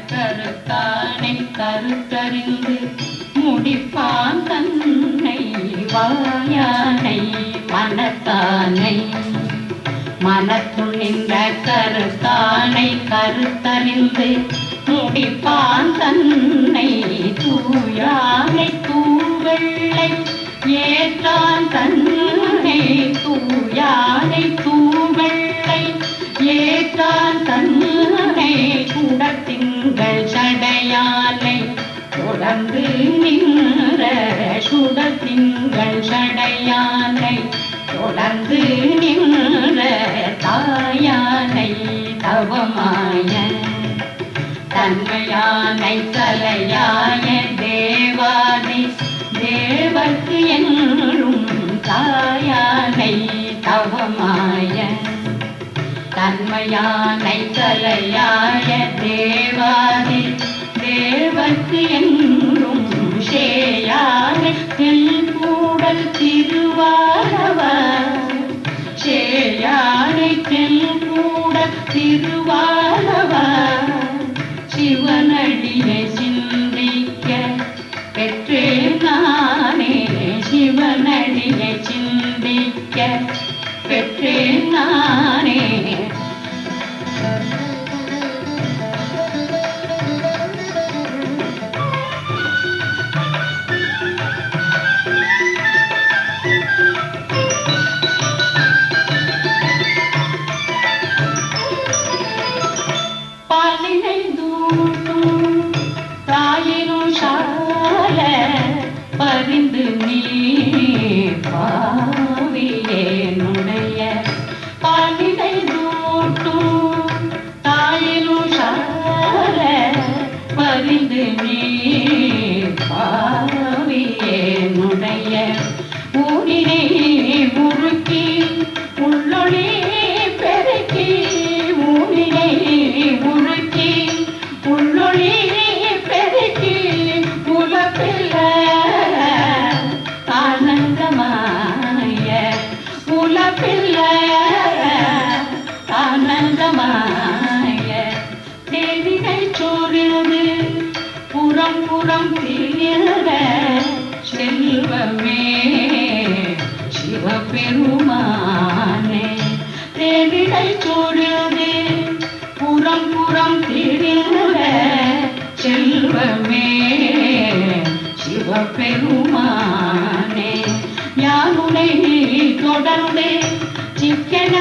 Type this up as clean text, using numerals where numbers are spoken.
கருத்தானை கருத்தறிந்து முடிப்பான் தன்னை வாயானை மனத்தானை மனத்துள் நின்ற கருத்தானை கருத்தறிந்து முடிப்பான் தன்னை தூயானை தூவெள்ளை ஏற்றான் தன்னை தூயானை தூவெள்ளை ஏற்றான் தன்னை சுடத்திங்கள் சடையானை தொடர்ந்து நின்ற சுடத்திங்கள் சடையானை தொடர்ந்து நின்ற தாயானை தவமாய தன்மையானை தலையாய தேவாதி தேவர்க்கு என்றும் தாயானை தவமாய தன்மையானை தலையாய தேவாதி தேவர்க்கு என்றும் சேயானை தெல்கூடல் திருவாரவர் சேயானை தெல்கூடல் திருவாரவர் சிவனடியை சிந்திக்க பெற்றேன் நானே சிவனடியை சிந்திக்க பெற்றேன் நானே பரிந்து நீ பாவியேனுடைய பாலினை தூட்டும் தாயிலும் சால பரிந்து நீ பாவியேனுடைய ஊரினை உருக்கி உள்ளொளி பெருக்கி ஊரினை உருக்கி உள்ளொளி பெருக்கி உலப்பில்ல ஆனந்தமாய தேவிகை சோர்ந்து புறம் புறம் திரிந்த செல்வமே சிவபெருமானே தேவிகை சோர்ந்து புறம் புறம் திரிந்த செல்வமே சிவபெருமானே யாருனை தொடர்ந்து சிக்கன